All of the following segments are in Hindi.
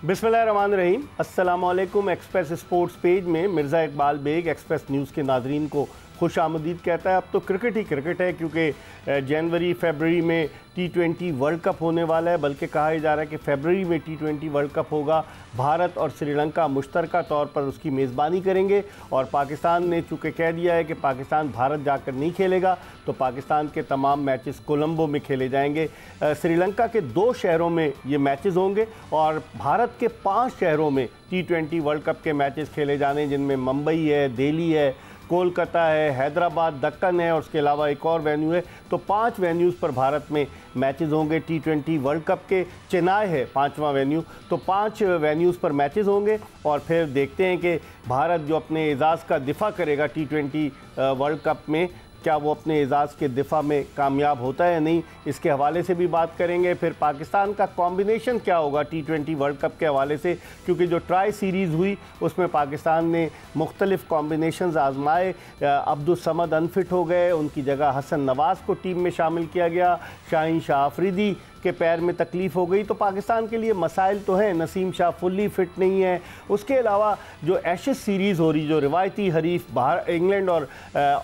बिस्मिल्लाहिर्रहमानिर्रहीम। अस्सलामुअलैकुम। एक्सप्रेस स्पोर्ट्स पेज में मिर्ज़ा इकबाल बेग एक्सप्रेस न्यूज़ के नाज़रीन को खुश आमदीद कहता है। अब तो क्रिकेट ही क्रिकेट है, क्योंकि जनवरी फरवरी में T20 वर्ल्ड कप होने वाला है। बल्कि कहा जा रहा है कि फरवरी में T20 वर्ल्ड कप होगा। भारत और श्रीलंका मुश्तरका तौर पर उसकी मेज़बानी करेंगे और पाकिस्तान ने चूँकि कह दिया है कि पाकिस्तान भारत जाकर नहीं खेलेगा, तो पाकिस्तान के तमाम मैचेस कोलंबो में खेले जाएंगे। श्रीलंका के 2 शहरों में ये मैचेस होंगे और भारत के 5 शहरों में T20 वर्ल्ड कप के मैचेस खेले जाने, जिनमें मुंबई है, दिल्ली है, कोलकाता है, हैदराबाद, दक्कन है और उसके अलावा एक और वेन्यू है। तो 5 वेन्यूज़ पर भारत में मैचेस होंगे T20 वर्ल्ड कप के। चेन्नई है 5वां वेन्यू। तो 5 वेन्यूज़ पर मैचेस होंगे और फिर देखते हैं कि भारत जो अपने एजाज़ का दिफा करेगा T20 वर्ल्ड कप में, क्या वो अपने एजाज़ के दिफा में कामयाब होता है या नहीं, इसके हवाले से भी बात करेंगे। फिर पाकिस्तान का कॉम्बिनेशन क्या होगा T20 वर्ल्ड कप के हवाले से, क्योंकि जो ट्राई सीरीज़ हुई उसमें पाकिस्तान ने मुख्तलिफ़ कॉम्बिनेशंस आजमाए। अब्दुल समद अनफिट हो गए, उनकी जगह हसन नवाज़ को टीम में शामिल किया गया। शाहीन शाह अफरीदी के पैर में तकलीफ़ हो गई। तो पाकिस्तान के लिए मसाइल तो हैं। नसीम शाह फुल्ली फिट नहीं है। उसके अलावा जो एशेज़ सीरीज़ हो रही, जो रिवायती हरीफ बाहर इंग्लैंड और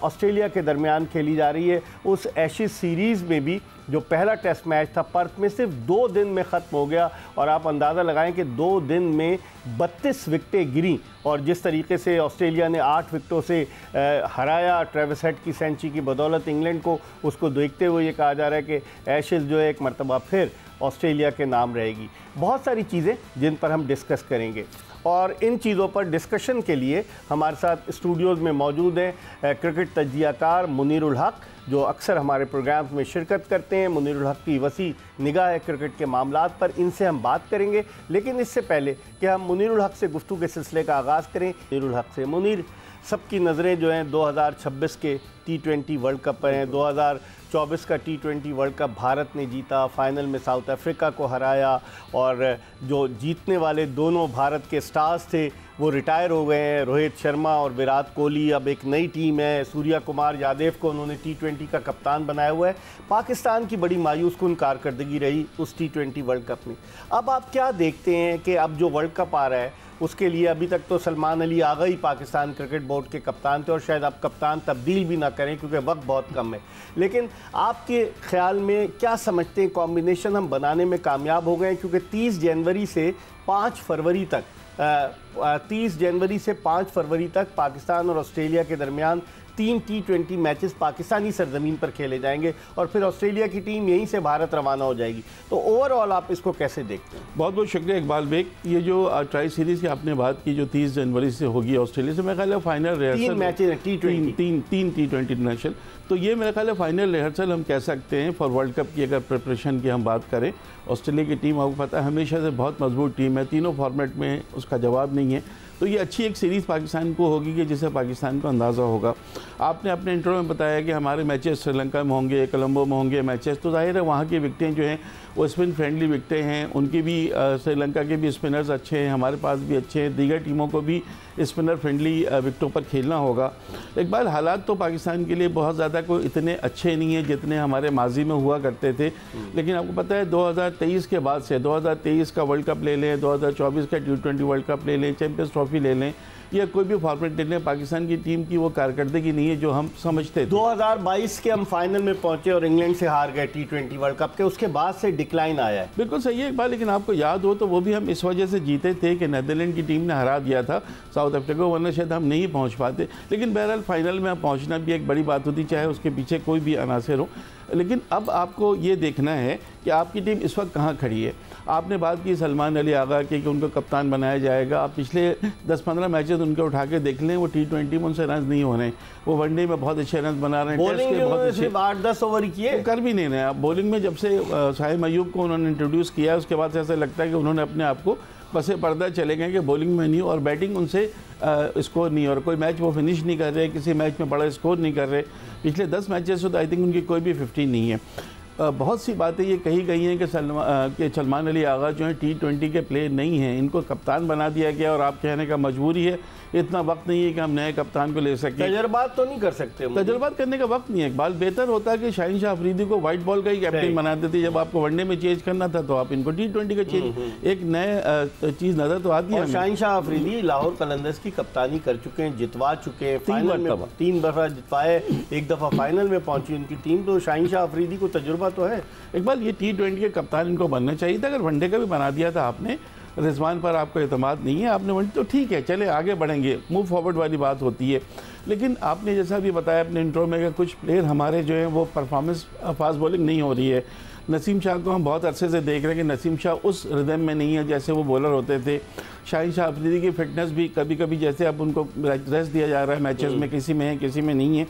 ऑस्ट्रेलिया के दरमियान खेली जा रही है, उस एशेज़ सीरीज़ में भी जो पहला टेस्ट मैच था पर्थ में सिर्फ 2 दिन में ख़त्म हो गया। और आप अंदाज़ा लगाएं कि 2 दिन में 32 विकटें गिरी और जिस तरीके से ऑस्ट्रेलिया ने 8 विकटों से हराया ट्रेविस हेड की सेंचुरी की बदौलत इंग्लैंड को, उसको देखते हुए ये कहा जा रहा है कि एशेज़ जो है एक मरतबा फिर ऑस्ट्रेलिया के नाम रहेगी। बहुत सारी चीज़ें जिन पर हम डिस्कस करेंगे और इन चीज़ों पर डिस्कशन के लिए हमारे साथ स्टूडियोज़ में मौजूद हैं क्रिकेट तज्ज़ियाकार मुनीरुल हक, जो अक्सर हमारे प्रोग्राम्स में शिरकत करते हैं। मुनीरुल हक की वसी निगाह है क्रिकेट के मामलात पर, इनसे हम बात करेंगे। लेकिन इससे पहले कि हम मुनीरुल हक से गुफ्तगू के सिलसिले का आगाज़ करें, मुनीरुल हक से, मुनीर, सबकी नज़रें जो हैं 2026 के T20 वर्ल्ड कप पर हैं। 2024 का T20 वर्ल्ड कप भारत ने जीता, फाइनल में साउथ अफ्रीका को हराया और जो जीतने वाले दोनों भारत के स्टार्स थे वो रिटायर हो गए हैं, रोहित शर्मा और विराट कोहली। अब एक नई टीम है, सूर्या कुमार यादव को उन्होंने T20 का कप्तान बनाया हुआ है। पाकिस्तान की बड़ी मायूस कुन कारकर्दगी रही उस T20 वर्ल्ड कप में। अब आप क्या देखते हैं कि अब जो वर्ल्ड कप आ रहा है उसके लिए अभी तक तो सलमान अली आगा ही पाकिस्तान क्रिकेट बोर्ड के कप्तान थे और शायद अब कप्तान तब्दील भी ना करें क्योंकि वक्त बहुत कम है। लेकिन आपके ख्याल में क्या समझते हैं, कॉम्बिनेशन हम बनाने में कामयाब हो गए? क्योंकि 30 जनवरी से 5 फरवरी तक 30 जनवरी से 5 फरवरी तक पाकिस्तान और ऑस्ट्रेलिया के दरमियान 3 T20 मैचेस पाकिस्तानी सरजमीन पर खेले जाएंगे और फिर ऑस्ट्रेलिया की टीम यहीं से भारत रवाना हो जाएगी। तो ओवरऑल आप इसको कैसे देखते हैं? बहुत बहुत शुक्रिया इकबाल बेग। ये जो ट्राई सीरीज़ की आपने बात की जो 30 जनवरी से होगी ऑस्ट्रेलिया से, मेरे ख्याल है फाइनल रिहर्सल 3 मैचेस T20 तीन T20 इंटरनेशनल, तो ये मेरे ख्याल है फाइनल रिहर्सल हम कह सकते हैं फॉर वर्ल्ड कप की। अगर प्रिपरेशन की हम बात करें, ऑस्ट्रेलिया की टीम आपको पता है हमेशा से बहुत मजबूत टीम है, तीनों फॉर्मेट में उसका जवाब नहीं है। तो ये अच्छी एक सीरीज़ पाकिस्तान को होगी कि जिससे पाकिस्तान को अंदाज़ा होगा। आपने अपने इंटरव्यू में बताया कि हमारे मैचेस श्रीलंका में होंगे, कोलंबो में होंगे मैचेस, तो जाहिर है वहाँ की विकटें जो हैं वो स्पिन फ्रेंडली विकटें हैं। उनकी भी श्रीलंका के भी स्पिनर्स अच्छे हैं, हमारे पास भी अच्छे हैं, दीगर टीमों को भी स्पिनर फ्रेंडली विकटों पर खेलना होगा। एक बार हालात तो पाकिस्तान के लिए बहुत ज़्यादा कोई इतने अच्छे नहीं हैं जितने हमारे माजी में हुआ करते थे। लेकिन आपको पता है 2023 के बाद से 2023 का वर्ल्ड कप ले लें, 2024 का T20 वर्ल्ड कप ले लें, चैंपियंस ट्रॉफी ले लें, या कोई भी फॉर्मेट ले लें, पाकिस्तान की टीम की वो कारकर्दगी नहीं है जो हम समझते थे। 2022 के हम फाइनल में पहुंचे और इंग्लैंड से हार गए T20 वर्ल्ड कप के, उसके बाद से डिक्लाइन आया है। बिल्कुल सही है एक बात, लेकिन आपको याद हो तो वो भी हम इस वजह से जीते थे कि नीदरलैंड की टीम ने हरा दिया था साउथ अफ्रीका को, वरना शायद हम नहीं पहुंच पाते। लेकिन बहरहाल फाइनल में पहुंचना भी एक बड़ी बात होती, चाहे उसके पीछे कोई भी अनासर हो। लेकिन अब आपको ये देखना है कि आपकी टीम इस वक्त कहाँ खड़ी है। आपने बात की सलमान अली आगा की कि उनको कप्तान बनाया जाएगा। आप पिछले 10-15 मैचेस उनके उठा के देख लें, वो T20 में उनसे रन नहीं हो रहे। वो वनडे में बहुत अच्छे रन बना रहे हैं, टेस्ट के बहुत अच्छे 8-10 ओवर किए, कर भी नहीं रहे। आप बॉलिंग में जब से शाहिद अयूब को उन्होंने इंट्रोड्यूस किया उसके बाद से ऐसा लगता है कि उन्होंने अपने आप को पसे पर्दा चले गए कि बॉलिंग में नहीं, और बैटिंग उनसे स्कोर नहीं, और कोई मैच वो फिनिश नहीं कर रहे, किसी मैच में बड़ा स्कोर नहीं कर रहे। पिछले 10 मैचेस से तो आई थिंक उनकी कोई भी 15 नहीं है। बहुत सी बातें ये कही गई हैं कि सलमान अली आगा जो है T20 के प्लेयर नहीं हैं, इनको कप्तान बना दिया गया और आप कहने का मजबूरी है, इतना वक्त नहीं है कि हम नए कप्तान को ले सकें। तजर्बात तो नहीं कर सकते, तजर्बात करने का वक्त नहीं है इकबाल। बेहतर होता है कि शाहीन शाह अफरीदी को वाइट बॉल का ही कैप्टन बना देते। जब आपको वनडे में चेंज करना था तो आप इनको T20 का चेंज, एक नए चीज़ नज़र तो आती है। शाहीन शाह अफरीदी लाहौर कलंदर्स की कप्तानी कर चुके हैं, जितवा चुके हैं, फाइनल में 3 दफ़ा जितवाए, 1 दफ़ा फाइनल में पहुंची उनकी टीम। तो शाहीन शाह अफरीदी को तजुर्बा तो है। इकबाल ये T20 के कप्तान इनको बनना चाहिए था। अगर वनडे का भी बना दिया था आपने, रिजवान पर आपको एतमाद नहीं है, आपने वनडे तो ठीक है, चले आगे बढ़ेंगे, मूव फॉरवर्ड वाली बात होती है। लेकिन आपने जैसा भी बताया अपने इंट्रो में कि कुछ प्लेयर हमारे जो हैं वो परफॉर्मेंस, फास्ट बॉलिंग नहीं हो रही है। नसीम शाह को हम बहुत अरसे से देख रहे हैं कि नसीम शाह उस रिदम में नहीं है जैसे वो बॉलर होते थे। शाहीन शाह अफरीदी की फिटनेस भी कभी कभी, जैसे अब उनको रेस्ट दिया जा रहा है मैचेस में, किसी में है किसी में नहीं है,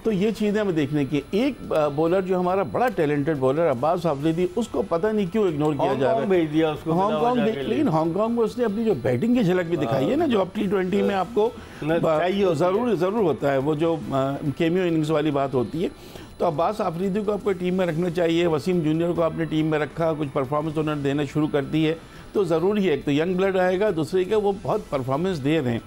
तो ये चीज़ें हमें देखने की। एक बॉलर जो हमारा बड़ा टैलेंटेड बॉलर अब्बास अफरीदी, उसको पता नहीं क्यों इग्नोर किया जा रहा है। भेज दिया उसको हांगकांग, लेकिन हांगकांग में उसने अपनी जो बैटिंग की झलक भी दिखाई है ना, जो अब T20 में आपको ज़रूर होता है, वो जो केमियो इनिंग्स वाली बात होती है। तो अब्बास अफरीदी को आपको टीम में रखना चाहिए। वसीम जूनियर को आपने टीम में रखा, कुछ परफॉर्मेंस उन्होंने देना शुरू कर दी है, तो ज़रूरी है। एक तो यंग ब्लड आएगा, दूसरे का वो बहुत परफॉर्मेंस दे रहे हैं।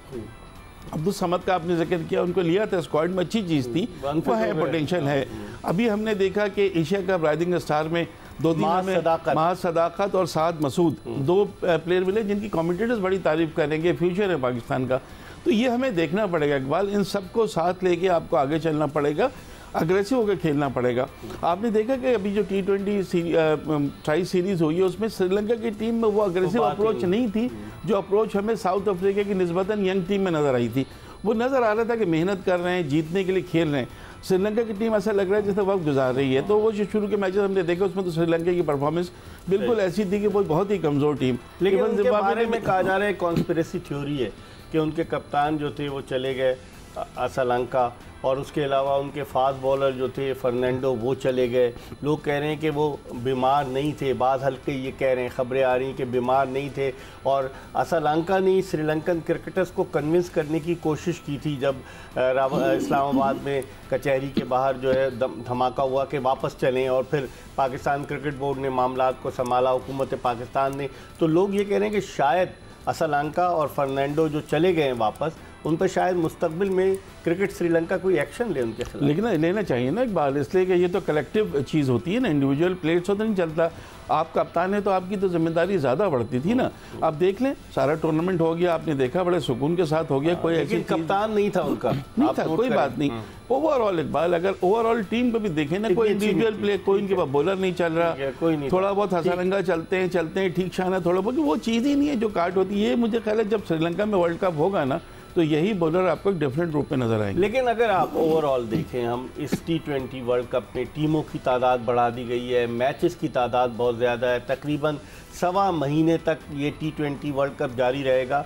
अब्दुल समद का आपने जिक्र किया, उनको लिया था स्क्वाड में, अच्छी चीज़ थी, वो है, पोटेंशियल है। अभी हमने देखा कि एशिया कप राइजिंग स्टार में 2-3 में महज सदाकत और साद मसूद 2 प्लेयर मिले जिनकी कमेंटेटर्स बड़ी तारीफ करेंगे, फ्यूचर है पाकिस्तान का। तो ये हमें देखना पड़ेगा इकबाल, इन सबको साथ लेके आपको आगे चलना पड़ेगा, अग्रेसिव होकर खेलना पड़ेगा। आपने देखा कि अभी जो T20 ट्राई सीरीज़ हुई है उसमें श्रीलंका की टीम में वो अग्रेसिव अप्रोच नहीं थी, जो अप्रोच हमें साउथ अफ्रीका की निस्बतन यंग टीम में नज़र आई थी। वो नज़र आ रहा था कि मेहनत कर रहे हैं, जीतने के लिए खेल रहे हैं। श्रीलंका की टीम ऐसा लग रहा है जैसे वक्त गुजार रही है। तो वो जो शुरू के मैचेस हमने देखे उसमें तो श्रीलंका की परफॉर्मेंस बिल्कुल ऐसी थी कि वो बहुत ही कमज़ोर टीम। लेकिन उनके बारे में कहा जा रहा है, कॉन्स्पिरेसी थ्योरी है कि उनके कप्तान जो थे वो चले गए श्रीलंका, और उसके अलावा उनके फास्ट बॉलर जो थे फर्नांडो वो चले गए। लोग कह रहे हैं कि वो बीमार नहीं थे, बाद हल्के ये कह रहे हैं, खबरें आ रही हैं कि बीमार नहीं थे। और श्रीलंका ने श्रीलंकन क्रिकेटर्स को कन्विंस करने की कोशिश की थी जब इस्लामाबाद में कचहरी के बाहर जो है धमाका हुआ कि वापस चलें, और फिर पाकिस्तान क्रिकेट बोर्ड ने मामलात को संभाला, हुकूमत पाकिस्तान ने। तो लोग ये कह रहे हैं कि शायद श्रीलंका और फर्नांडो जो चले गए हैं वापस, उन पर शायद मुस्तकबिल में क्रिकेट श्रीलंका कोई एक्शन ले उनके खिलाफ। लेकिन लेना चाहिए ना इकबाल, इसलिए कि ये तो कलेक्टिव चीज़ होती है ना, इंडिविजुअल प्लेयर्स तो नहीं चलता। आप कप्तान है तो आपकी तो जिम्मेदारी ज़्यादा बढ़ती थी ना। आप देख लें, सारा टूर्नामेंट हो गया, आपने देखा बड़े सुकून के साथ हो गया, कोई ऐसी कप्तान नहीं था उनका, नहीं था, कोई बात नहीं। ओवरऑल इकबाल, अगर ओवरऑल टीम को भी देखें ना, कोई इंडिविजुअल प्लेयर, कोई इनके पास बॉलर नहीं चल रहा, कोई नहीं, थोड़ा बहुत हंसारंगा चलते हैं ठीक शाना, थोड़ा बहुत, वो चीज़ ही नहीं है जो काट होती है। मुझे ख्याल है जब श्रीलंका में वर्ल्ड कप होगा ना, तो यही बॉलर आपको एक डिफरेंट रूप में नजर आएंगे। लेकिन अगर आप ओवरऑल देखें, हम इस T20 वर्ल्ड कप में टीमों की तादाद बढ़ा दी गई है, मैचेस की तादाद बहुत ज़्यादा है, तकरीबन 1.25 महीने तक ये T20 वर्ल्ड कप जारी रहेगा।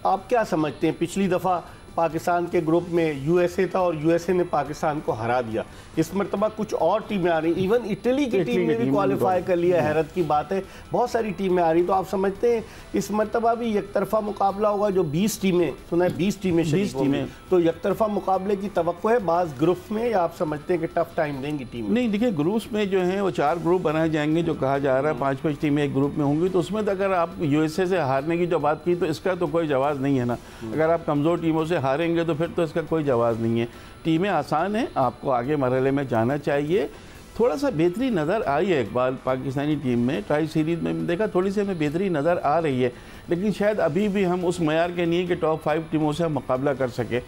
आप क्या समझते हैं? पिछली दफ़ा पाकिस्तान के ग्रुप में USA था और USA ने पाकिस्तान को हरा दिया। इस मरतबा कुछ और टीमें आ रही, इवन इटली की टीम ने भी क्वालिफाई कर लिया, हैरत की बात है। बहुत सारी टीमें आ रही, तो आप समझते हैं इस मरतबा भी एकतरफा मुकाबला होगा? जो 20 टीमें, सुना है 20 टीमें, तो एकतरफा मुकाबले की तवक्को है बाज़ ग्रुप्स में, या आप समझते हैं कि टफ टाइम देंगी टीम? नहीं, देखिए ग्रुप्स में जो है वो 4 ग्रुप बनाए जाएंगे, जो कहा जा रहा है 5-5 टीमें एक ग्रुप में होंगी। तो उसमें अगर आप USA से हारने की जो बात की, तो इसका तो कोई जवाब नहीं है ना। अगर आप कमज़ोर टीमों से हारेंगे तो फिर तो इसका कोई जवाब नहीं है। टीमें आसान हैं, आपको आगे मरहले में जाना चाहिए। थोड़ा सा बेहतरी नज़र आई है इकबाल पाकिस्तानी टीम में, ट्राई सीरीज़ में देखा थोड़ी सी हमें बेहतरी नज़र आ रही है, लेकिन शायद अभी भी हम उस मयार के नहीं है कि टॉप 5 टीमों से हम मुकाबला कर सके।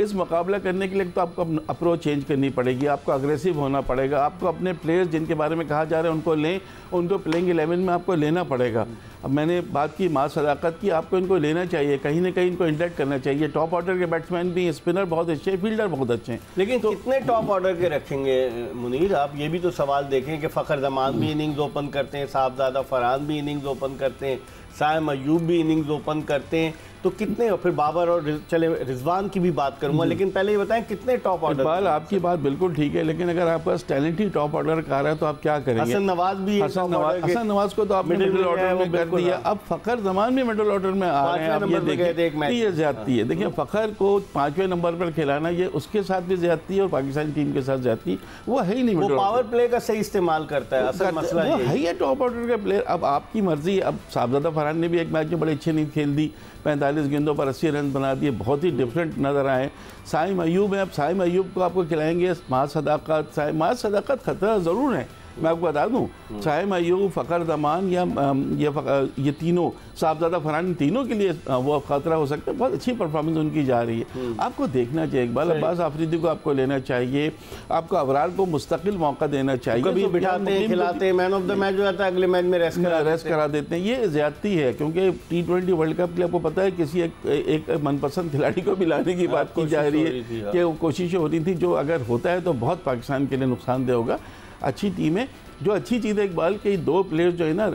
इस मुकाबला करने के लिए तो आपको अप्रोच चेंज करनी पड़ेगी, आपको अग्रेसिव होना पड़ेगा, आपको अपने प्लेयर्स जिनके बारे में कहा जा रहा है उनको लें, उनको प्लेइंग 11 में आपको लेना पड़ेगा। अब मैंने बात की माँ सदाकत की, आपको इनको लेना चाहिए, कहीं ना कहीं इनको इंटरेक्ट करना चाहिए। टॉप ऑर्डर के बैट्समैन भी, स्पिनर बहुत अच्छे, फील्डर बहुत अच्छे हैं, लेकिन तो कितने टॉप ऑर्डर के रखेंगे मुनीर? आप ये भी तो सवाल देखें कि फ़खर जमान भी इनिंग्स ओपन करते हैं, साहबजादा फरहान भी इनिंग्स ओपन करते हैं, साइम अयूब भी इनिंग्स ओपन करते हैं, तो कितने, और फिर बाबर और चले रिजवान की भी बात करूंगा, लेकिन पहले ये बताएं कितने टॉप ऑर्डर। इकबाल आपकी बात बिल्कुल ठीक है, लेकिन अगर आपके पास टैलेंट ही टॉप ऑर्डर का रहा है तो आप क्या करेंगे? हसन नवाज भी, हसन नवाज को तो आपने मिडिल ऑर्डर में कर दिया, अब फखर जमान भी मिडिल ऑर्डर में आ रहे हैं। आप ये देखिए ये ज्यादती है। देखिए फखर को 5वें नंबर पर खिलाना, ये उसके साथ भी ज्यादती है और पाकिस्तानी टीम के साथ ज्यादती, वो है ही नहीं। वो पावर प्ले का सही इस्तेमाल करता है, असल मसला वो है ही टॉप ऑर्डर का प्लेयर। अब आपकी मर्जी। अब साहबजादा फरहान ने भी एक मैच में बड़ी अच्छी नींद खेल दी, 45 गेंदों पर 80 रन बना दिए, बहुत ही डिफरेंट नजर आए। साइम अयूब है, अब साइम अयूब को आपको खिलाएंगे माज सदाकत। माज सदाकत खतरा ज़रूर है, मैं आपको बता दूं। साइम अयूब, फ़खर जमान या ये तीनों, साहबजादा फरहान, तीनों के लिए वो खतरा हो सकता है। बहुत अच्छी परफॉर्मेंस उनकी जा रही है, आपको देखना चाहिए। इकबाल अब्बास आफरीदी को आपको लेना चाहिए, आपको अबरार को मुस्तकिल मौका देना चाहिए। कभी बिठाते हैं, खिलाते हैं, मैन ऑफ द मैच हो जाता है, अगले मैच में रेस्ट करा देते हैं। ये ज्यादती है, क्योंकि T20 वर्ल्ड कप के लिए आपको पता है किसी एक मनपसंद खिलाड़ी को भी लाने की बात की जा रही है कि वो कोशिशें हो रही थी, जो अगर होता है तो बहुत पाकिस्तान के लिए नुकसानदेह होगा। अच्छी टीम है। जो अच्छी चीज़ है इकबाल के 2 प्लेयर्स जो है ना,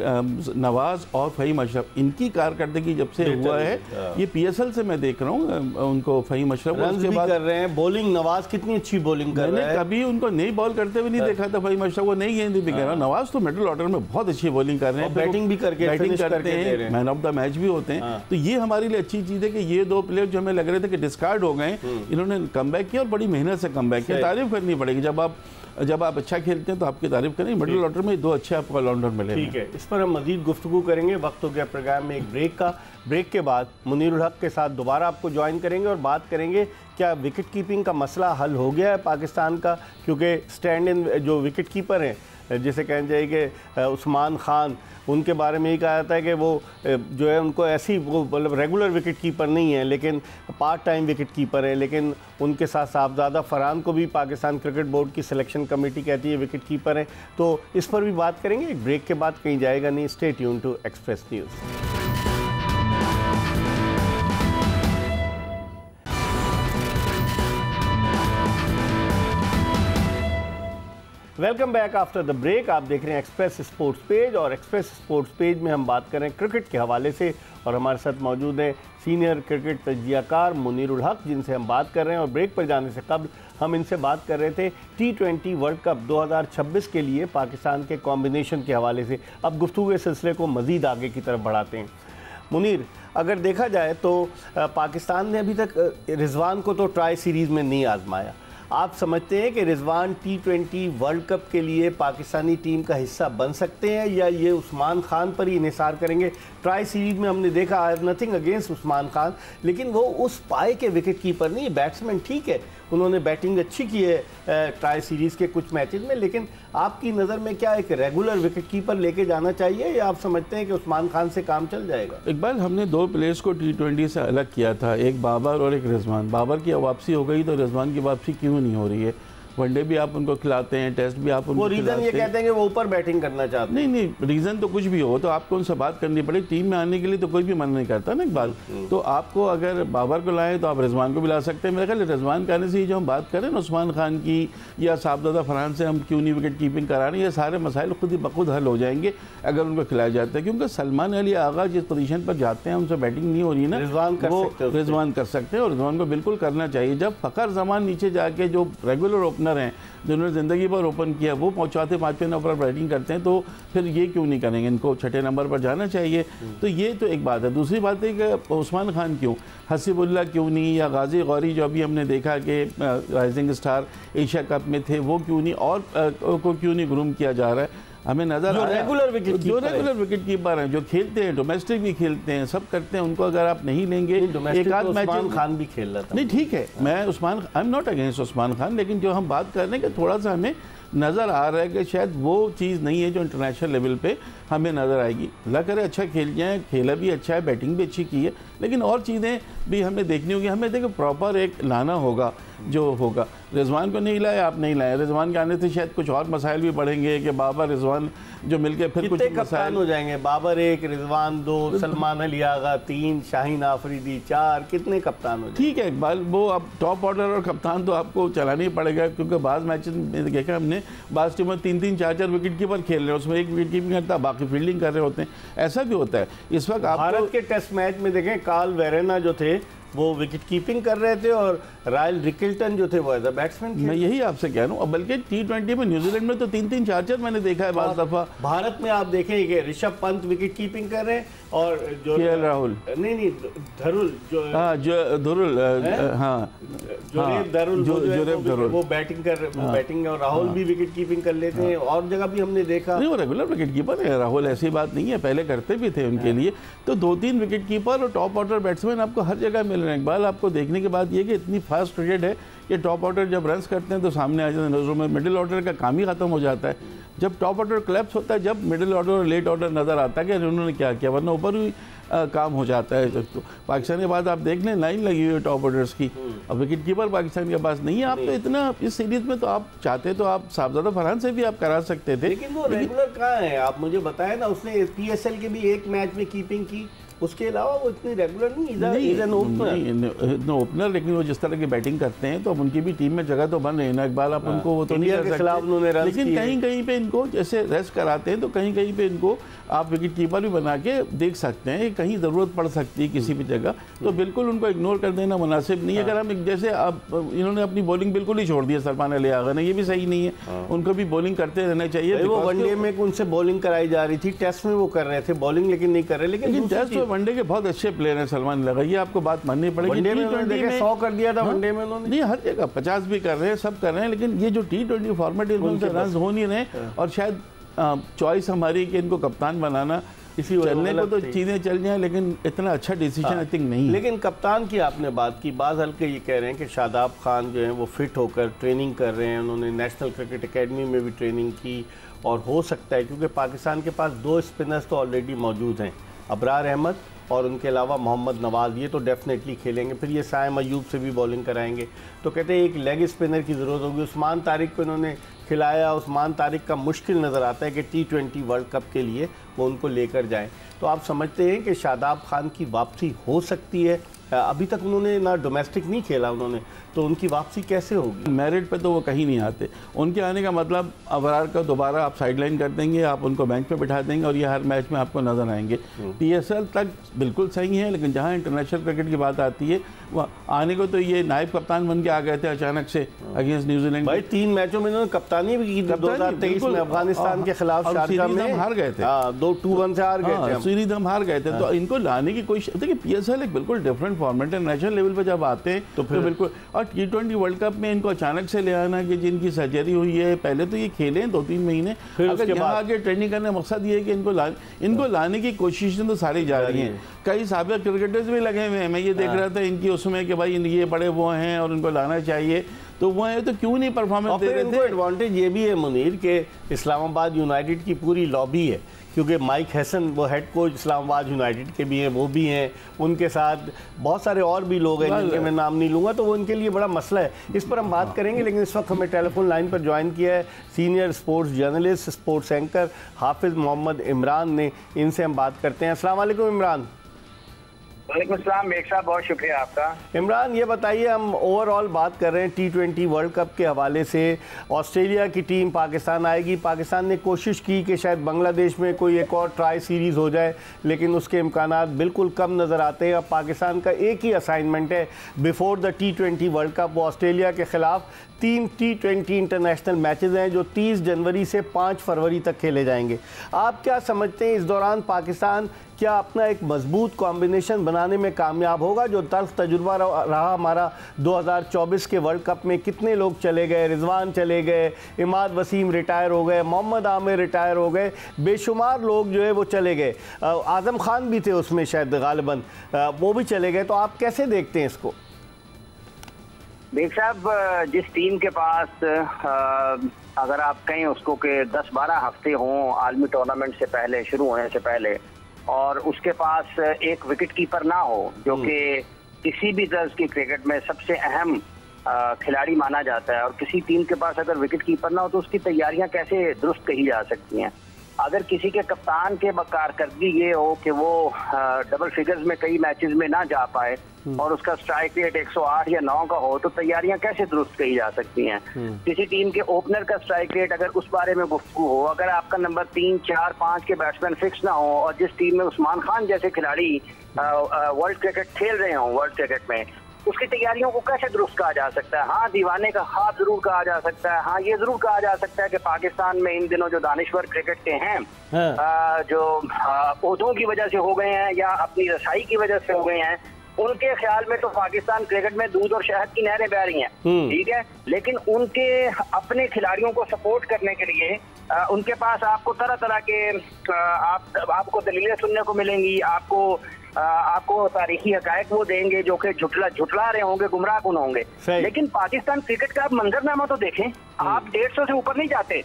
नवाज और फ़हीम अशरफ, इनकी कारकर्दगी जब से हुआ है, ये PSL से मैं देख रहा हूँ उनको, फ़हीम अशरफ उसके बाद कर रहे हैं। बॉलिंग नवाज कितनी अच्छी बॉलिंग कर रहे हैं, कभी उनको नई बॉल करते हुए नहीं देखा था। फ़हीम अशरफ वो नई गेंद भी कर रहा है। नवाज तो मिडिल ऑर्डर में बहुत अच्छी बॉलिंग कर रहे हैं, बैटिंग भी करके करते हैं, मैन ऑफ द मैच भी होते हैं। तो ये हमारे लिए अच्छी चीज़ है कि ये 2 प्लेयर जो हमें लग रहे थे कि डिस्कार्ड हो गए, इन्होंने कमबैक किया और बड़ी मेहनत से कमबैक किया। तारीफ करनी पड़ेगी, जब आप अच्छा खेलते हैं तो आपकी तारीफ करें। मिडिल ऑर्डर में 2 अच्छे आपको ऑलराउंडर मिले। ठीक है, इस पर हम मजीद गुफ्तगू करेंगे। वक्त हो गया प्रोग्राम में एक ब्रेक का। ब्रेक के बाद मुनीरुल हक के साथ दोबारा आपको ज्वाइन करेंगे और बात करेंगे क्या विकेट कीपिंग का मसला हल हो गया है पाकिस्तान का, क्योंकि स्टैंड इन जो विकेट कीपर हैं, जिसे कहना चाहिए कि उस्मान खान, उनके बारे में ही कहा जाता है कि वो जो है उनको ऐसी, वो मतलब रेगुलर विकेट कीपर नहीं है, लेकिन पार्ट टाइम विकेट कीपर है। लेकिन उनके साथ साहबजादा फरहान को भी पाकिस्तान क्रिकेट बोर्ड की सिलेक्शन कमेटी कहती है विकेट कीपर है। तो इस पर भी बात करेंगे। एक ब्रेक के बाद कहीं जाएगा नहीं। Stay tune to Express news. Welcome back after the break. आप देख रहे हैं एक्सप्रेस स्पोर्ट्स पेज, और एक्सप्रेस स्पोर्ट्स पेज में हम बात कर रहे हैं क्रिकेट के हवाले से, और हमारे साथ मौजूद हैं सीनियर क्रिकेट तजज़ियाकार मुनीरुल हक, जिनसे हम बात कर रहे हैं। और ब्रेक पर जाने से कबल हम इनसे बात कर रहे थे T20 वर्ल्ड कप 2026 के लिए पाकिस्तान के कॉम्बिनेशन के हवाले से। अब गुफ्तगू के सिलसिले को मज़ीद आगे की तरफ बढ़ाते हैं। मुनीर, अगर देखा जाए तो पाकिस्तान ने अभी तक रिजवान को तो ट्राई सीरीज़ में नहीं आजमाया। आप समझते हैं कि रिजवान T20 वर्ल्ड कप के लिए पाकिस्तानी टीम का हिस्सा बन सकते हैं, या ये उस्मान खान पर ही इन्हिसार करेंगे? ट्राई सीरीज में हमने देखा, I have nothing against Usman Khan, लेकिन वो उस पाए के विकेट कीपर नहीं। बैट्समैन ठीक है, उन्होंने बैटिंग अच्छी की है ट्राई सीरीज़ के कुछ मैचेस में, लेकिन आपकी नज़र में क्या एक रेगुलर विकेट कीपर लेके जाना चाहिए, या आप समझते हैं कि उस्मान खान से काम चल जाएगा? इकबाल, हमने 2 प्लेयर्स को T20 से अलग किया था, एक बाबर और एक रिजवान। बाबर की वापसी हो गई तो रिजवान की वापसी क्यों नहीं हो रही है? वनडे भी आप उनको खिलाते हैं, टेस्ट भी आप उनको वो रीज़न ये कहते हैं कि वो ऊपर बैटिंग करना चाहते हैं। नहीं, रीज़न तो कुछ भी हो, तो आपको उनसे बात करनी पड़ेगी। टीम में आने के लिए तो कोई भी मन नहीं करता ना इकबाल। तो आपको अगर बाबर को लाएं तो आप रिजवान को भी ला सकते हैं। मेरे ख्याल रिजवान के आने से जो हम बात करें ना उस्मान खान की या साहबजादा फरहान से, हम क्यों नहीं विकेट कीपिंग करा रहे हैं, ये सारे मसाइल खुद ही बखुद हल हो जाएंगे अगर उनको खिलाया जाता है। क्योंकि सलमान अली आगा जिस पोजीशन पर जाते हैं, उनसे बैटिंग नहीं हो रही है ना, रिजवान कर सकते हैं, और रिजवान को बिल्कुल करना चाहिए। जब फ़खर जमान नीचे जाके जो रेगुलर ओपनर हैं, जिन्होंने ज़िंदगी भर ओपन किया, वो पहुंचाते 5वें नंबर पर बैटिंग करते हैं, तो फिर ये क्यों नहीं करेंगे? इनको 6ठे नंबर पर जाना चाहिए। तो ये तो एक बात है। दूसरी बात है कि उस्मान खान क्यों, हसीबुल्ला क्यों नहीं, या गाजी गौरी जो अभी हमने देखा कि राइजिंग स्टार एशिया कप में थे, वो क्यों नहीं, और को क्यों नहीं ग्रूम किया जा रहा है? हमें नजर जो रेगुलर विकेट कीपर हैं, जो खेलते हैं, डोमेस्टिक भी खेलते हैं, सब करते हैं, उनको अगर आप नहीं लेंगे, एक आध मैच उस्मान खान भी खेल रहा था। नहीं, ठीक है, मैं I am not against Usman Khan, लेकिन जो हम बात कर रहे हैं कि थोड़ा सा हमें नज़र आ रहा है कि शायद वो चीज़ नहीं है जो इंटरनेशनल लेवल पे हमें नज़र आएगी। अल्लाह करे अच्छा खेल जाए, खेला भी अच्छा है, बैटिंग भी अच्छी की है, लेकिन और चीज़ें भी हमें देखनी होगी। हमें देखो प्रॉपर एक लाना होगा जो होगा। रिजवान को नहीं लाए, आप नहीं लाए। रिजवान के आने से शायद कुछ और मसाइल भी बढ़ेंगे कि बाबर रिजवान जो मिलके फिर कुछ कप्तान हो जाएंगे। बाबर 1, रिजवान 2, सलमान अली आगा 3, शाहीन आफरीदी 4, कितने कप्तान हो जाएंगे? ठीक है इकबाल, वो अब टॉप ऑर्डर और कप्तान तो आपको चलाना ही पड़ेगा, क्योंकि बाज़ मैचेस में देखा हमने बाज़ टीम में 3-3, 4-4 विकेट कीपर खेल रहे हैं, उसमें एक विकेट कीपिंग करता है, बाकी फील्डिंग कर रहे होते हैं। ऐसा भी होता है इस वक्त। भारत के टेस्ट मैच में देखें, कार्ल वेरेना जो थे वो विकेट कीपिंग कर रहे थे और रायल रिकल्टन जो थे वो एज अ बैट्समैन। मैं यही आपसे कह रहा हूँ। बल्कि T20 में न्यूजीलैंड में तो 3-3, 4-4 मैंने देखा है बाज़ दफ़ा। भारत में आप देखें कि ऋषभ पंत विकेट कीपिंग कर रहे हैं और जो KL राहुल नहीं धरुल जो धुरुल धरुल वो बैटिंग कर बैटिंग और राहुल भी विकेट कीपिंग कर लेते हैं। और जगह भी हमने देखा नहीं, वो रेगुलर विकेट कीपर है राहुल, ऐसी बात नहीं है, पहले करते भी थे उनके लिए। तो 2-3 विकेट कीपर और टॉप ऑर्डर बैट्समैन आपको हर जगह मिल रहे हैं। इकबाल, आपको देखने के बाद ये कि इतनी फास्ट क्रिकेट है कि टॉप ऑर्डर जब रन्स करते हैं तो सामने आ जाते हैं नजरों में, मिडिल ऑर्डर का काम ही खत्म हो जाता है। जब टॉप ऑर्डर क्लैप्स होता है, जब मिडिल ऑर्डर और लेट ऑर्डर नज़र आता है कि उन्होंने क्या किया, वरना ऊपर भी काम हो जाता है। तो पाकिस्तान के बाद आप देख लें लाइन लगी हुई है टॉप ऑर्डर्स की, अब विकेट कीपर पाकिस्तान के पास नहीं है। आप तो इतना इस सीरीज में तो आप चाहते तो आप साहबजादा फरहान से भी आप करा सकते थे, लेकिन वो रेगुलर कहाँ है? आप मुझे बताएं ना, उसने PSL के भी एक मैच में कीपिंग की, उसके अलावा वो इतनी रेगुलर नहीं ओपनर। लेकिन वो जिस तरह की बैटिंग करते हैं तो अब उनकी भी टीम में जगह तो बन रही है ना इकबाल, आप उनको वो तो नहीं कर सकते। लेकिन कहीं कहीं पे इनको जैसे रेस्ट कराते हैं तो कहीं कहीं पे इनको आप विकेट कीपर भी बना के देख सकते हैं, कहीं ज़रूरत पड़ सकती है किसी भी जगह, तो बिल्कुल उनको इग्नोर कर देना मुनासिब नहीं है। अगर हम जैसे अब इन्होंने अपनी बॉलिंग बिल्कुल ही छोड़ दी है सलमान अली आगा ने, ये भी सही नहीं है, उनको भी बॉलिंग करते रहना चाहिए। वो वनडे में उनसे बॉलिंग कराई जा रही थी, टेस्ट में वो कर रहे थे बॉलिंग, लेकिन नहीं कर रहे। लेकिन टेस्ट में वनडे के बहुत अच्छे प्लेयर हैं सलमान अली आगा, ये आपको बात माननी पड़ेगी। वनडे में 100 कर दिया था, वनडे में उन्होंने नहीं, हर जगह 50 भी कर रहे हैं, सब कर रहे हैं। लेकिन ये जो T20 फॉर्मेट है उनसे रन हो नहीं रहे, और शायद चॉइस हमारी कि इनको कप्तान बनाना, इसी चलने को तो चीज़ें चल जाएं, लेकिन इतना अच्छा डिसीजन आई थिंक नहीं। लेकिन कप्तान की आपने बात की, बाज़ हल्के ये कह रहे हैं कि शादाब खान जो है वो फिट होकर ट्रेनिंग कर रहे हैं, उन्होंने नेशनल क्रिकेट एकेडमी में भी ट्रेनिंग की, और हो सकता है क्योंकि पाकिस्तान के पास 2 स्पिनर्स तो ऑलरेडी मौजूद हैं, अबरार अहमद और उनके अलावा मोहम्मद नवाज़, ये तो डेफिनेटली खेलेंगे। फिर ये साइम अयूब से भी बॉलिंग कराएंगे, तो कहते हैं एक लेग स्पिनर की ज़रूरत होगी। उस्मान तारिक को इन्होंने खिलाया, उस्मान तारिक का मुश्किल नज़र आता है कि T20 वर्ल्ड कप के लिए वो उनको लेकर जाएं। तो आप समझते हैं कि शादाब खान की वापसी हो सकती है? अभी तक उन्होंने ना डोमेस्टिक नहीं खेला उन्होंने, तो उनकी वापसी कैसे होगी? मेरिट पे तो वो कहीं नहीं आते। उनके आने का मतलब अबरार का दोबारा आप साइडलाइन कर देंगे, आप उनको बेंच पे बिठा देंगे और ये हर मैच में आपको नजर आएंगे। PSL तक बिल्कुल सही है, लेकिन जहाँ इंटरनेशनल क्रिकेट की बात आती है वह आने को तो ये नायब कप्तान बन के आ गए थे अचानक से अगेंस्ट न्यूजीलैंड। भाई 3 मैचों में इन्होंने कप्तानी भी की थी, 2023 में अफगानिस्तान के खिलाफ शारजाह में हार गए थे, 2-1 से हार गए थे, सीरीज हम हार गए थे। तो इनको लाने की कोई, देखिए PSL एक बिल्कुल डिफरेंट फॉर्मेट है, नेशनल लेवल पर जब आते हैं तो फिर बिल्कुल। और T20 वर्ल्ड कप में इनको अचानक से ले आना कि जिनकी सर्जरी हुई है, पहले तो ये खेले 2-3 महीने, अगर यहाँ आगे ट्रेनिंग करने का मकसद ये है कि इनको लाने की कोशिशें तो सारी जा रही हैं। कई साबिक क्रिकेटर्स भी लगे हुए हैं, मैं ये देख रहा था इनकी उसमें कि भाई ये बड़े वो हैं और उनको लाना चाहिए, तो वो है तो क्यों नहीं परफॉर्मेंस दे रहे थे। एडवांटेज ये भी है मुनीर के इस्लामाबाद यूनाइटेड की पूरी लॉबी है, क्योंकि माइक हैसन वो हेड कोच इस्लामाबाद यूनाइटेड के भी हैं, वो भी हैं, उनके साथ बहुत सारे और भी लोग हैं जिनके मैं नाम नहीं लूँगा, तो वो उनके लिए बड़ा मसला है। इस पर हम बात करेंगे, लेकिन इस वक्त हमें टेलीफोन लाइन पर ज्वाइन किया है senior sports journalist, sports anchor हाफिज़ मोहम्मद इमरान ने। इनसे हम बात करते हैं। अस्सलाम वालेकुम इमरान। वालेकुम अस्सलाम मेक साहब, बहुत शुक्रिया आपका। इमरान, ये बताइए, हम ओवरऑल बात कर रहे हैं T20 वर्ल्ड कप के हवाले से। ऑस्ट्रेलिया की टीम पाकिस्तान आएगी, पाकिस्तान ने कोशिश की कि शायद बांग्लादेश में कोई एक और ट्राई सीरीज़ हो जाए, लेकिन उसके इम्कानात बिल्कुल कम नज़र आते हैं। अब पाकिस्तान का एक ही असाइनमेंट है before the T20 world cup, वो ऑस्ट्रेलिया के ख़िलाफ़ 3 T20 इंटरनेशनल मैचेस हैं जो 30 जनवरी से 5 फरवरी तक खेले जाएंगे। आप क्या समझते हैं इस दौरान पाकिस्तान क्या अपना एक मजबूत कॉम्बिनेशन बनाने में कामयाब होगा? जो तल्ख तजुर्बा रहा हमारा 2024 के वर्ल्ड कप में, कितने लोग चले गए, रिजवान चले गए, इमाद वसीम रिटायर हो गए, मोहम्मद आमिर रिटायर हो गए, बेशुमार लोग जो है वो चले गए, आज़म खान भी थे उसमें शायद गालिबन, वो भी चले गए। तो आप कैसे देखते हैं इसको? बेग साहब, जिस टीम के पास अगर आप कहें उसको कि 10-12 हफ्ते हों आलमी टूर्नामेंट से पहले, शुरू होने से पहले, और उसके पास एक विकेट कीपर ना हो, जो कि किसी भी दर्ज की क्रिकेट में सबसे अहम खिलाड़ी माना जाता है, और किसी टीम के पास अगर विकेट कीपर ना हो तो उसकी तैयारियां कैसे दुरुस्त कही जा सकती हैं। अगर किसी के कप्तान के कारकर्दगी ये हो कि वो डबल फिगर्स में कई मैचेस में ना जा पाए और उसका स्ट्राइक रेट 108 या 9 का हो, तो तैयारियां कैसे दुरुस्त कही जा सकती हैं। किसी टीम के ओपनर का स्ट्राइक रेट अगर उस बारे में गुफ्तगू हो, अगर आपका नंबर 3, 4, 5 के बैट्समैन फिक्स ना हो और जिस टीम में उस्मान खान जैसे खिलाड़ी वर्ल्ड क्रिकेट खेल रहे हों, वर्ल्ड क्रिकेट में, उसकी तैयारियों को कैसे दुरुस्त कहा जा सकता है। हाँ, दीवाने का ख्वाब जरूर कहा जा सकता है। हाँ, ये जरूर कहा जा सकता है कि पाकिस्तान में इन दिनों जो दानिश्वर क्रिकेट के हैं, जो ओहदों की वजह से हो गए हैं या अपनी रसाई की वजह से हो गए हैं, उनके ख्याल में तो पाकिस्तान क्रिकेट में दूध और शहद की नहरें बह रही हैं, ठीक है। लेकिन उनके अपने खिलाड़ियों को सपोर्ट करने के लिए उनके पास आपको तरह तरह के आपको दलीलें सुनने को मिलेंगी, आपको तारीखी हकायक वो देंगे जो कि झुटला रहे होंगे, गुमराह कुन होंगे। लेकिन पाकिस्तान क्रिकेट का आप मंजरनामा तो देखें, आप 150 से ऊपर नहीं जाते,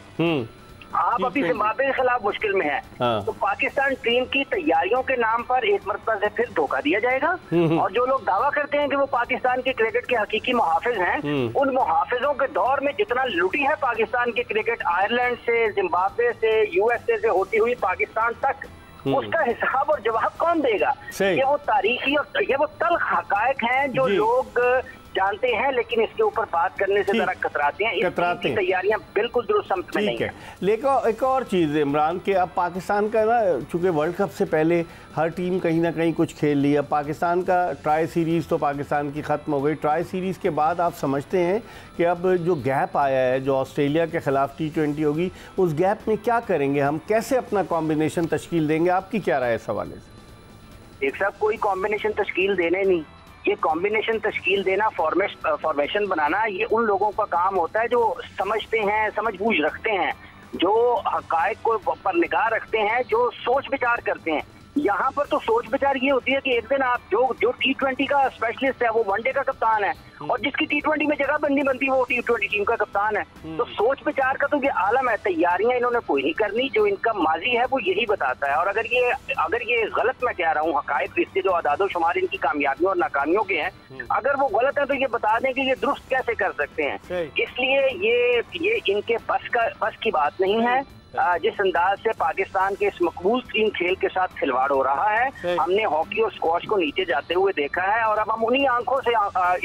आप अभी जिम्बाब्वे के खिलाफ मुश्किल में है। तो पाकिस्तान टीम की तैयारियों के नाम पर एक मरतबा से फिर धोखा दिया जाएगा, और जो लोग दावा करते हैं कि वो पाकिस्तान के क्रिकेट के हकीकी मुहाफिज हैं, उन मुहाफिजों के दौर में जितना लूटी है पाकिस्तान की क्रिकेट, आयरलैंड से, जिम्बाब्वे से, यूएसए से होती हुई पाकिस्तान तक, उसका हिसाब और जवाब कौन देगा। ये वो तारीखी और ये वो तल्ख हकायक हैं जो लोग जानते हैं, लेकिन इसके ऊपर बात करने से जरा कतराते हैं। इसकी तैयारियां बिल्कुल दुरुस्त समझ में नहीं है। लेकिन एक और चीज़ इमरान के, अब पाकिस्तान का ना, चूंकि वर्ल्ड कप से पहले हर टीम कहीं ना कहीं कुछ खेल ली। अब पाकिस्तान का ट्राई सीरीज़ तो पाकिस्तान की ख़त्म हो गई। ट्राई सीरीज़ के बाद आप समझते हैं कि अब जो गैप आया है, जो ऑस्ट्रेलिया के ख़िलाफ़ T20 होगी, उस गैप में क्या करेंगे हम, कैसे अपना कॉम्बिनेशन तश्कील देंगे? आपकी क्या राय है इस हवाले से? एक साहब, कोई कॉम्बिनेशन तश्कील देने नहीं, ये कॉम्बिनेशन तश्कील देना, फॉर्मेशन बनाना, ये उन लोगों का काम होता है जो समझते हैं, समझबूझ रखते हैं, जो हकायक को पर निगाह रखते हैं, जो सोच विचार करते हैं। यहाँ पर तो सोच विचार ये होती है कि एक दिन आप जो T20 का स्पेशलिस्ट है वो वनडे का कप्तान है, और जिसकी T20 में जगह बनती वो T20 टीम का कप्तान है। तो सोच विचार का तो ये आलम है। तैयारियां इन्होंने कोई नहीं करनी, जो इनका माजी है वो यही बताता है। और अगर ये गलत मैं कह रहा हूँ, हकायक इसके जो आदादो शुमार इनकी कामयाबियों और नाकामियों के हैं, अगर वो गलत है तो ये बता दें कि ये दुरुस्त कैसे कर सकते हैं। इसलिए ये इनके बस की बात नहीं है। जिस अंदाज से पाकिस्तान के इस मकबूल तरीन खेल के साथ खिलवाड़ हो रहा है, हमने हॉकी और स्क्वॉश को नीचे जाते हुए देखा है, और अब हम उन्हीं आंखों से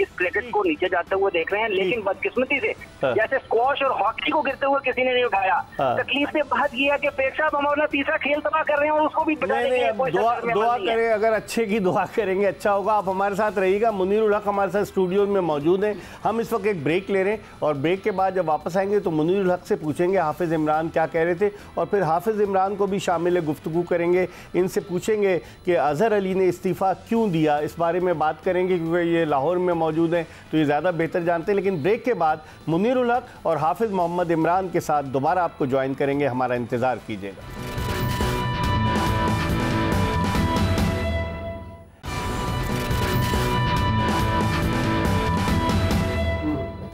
इस क्रिकेट को नीचे जाते हुए देख रहे हैं। लेकिन बदकिस्मती से जैसे स्क्वॉश और हॉकी को गिरते हुए किसी ने नहीं उठाया। तकलीफ से बात यह है कि पेक साहब हम अपना तीसरा खेल तबाह कर रहे हैं, और उसको भी दुआ करें, अगर अच्छे की दुआ करेंगे अच्छा होगा। आप हमारे साथ रहिएगा। मुनीर उल हक हमारे साथ स्टूडियो में मौजूद हैं। हम इस वक्त एक ब्रेक ले रहे हैं, और ब्रेक के बाद जब वापस आएंगे तो मुनीर उल हक से पूछेंगे हाफिज इमरान क्या कह रहे थे, और फिर हाफिज इमरान को भी शामिल गुफ्तगू करेंगे। इनसे पूछेंगे कि अजहर अली ने इस्तीफ़ा क्यों दिया, इस बारे में बात करेंगे, क्योंकि ये लाहौर में मौजूद हैं तो ये ज़्यादा बेहतर जानते हैं। लेकिन ब्रेक के बाद मुनीर उल हक और हाफिज मोहम्मद इमरान के साथ दोबारा आपको ज्वाइन करेंगे। हमारा इंतज़ार कीजिएगा।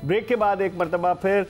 ब्रेक के बाद एक मरतबा फिर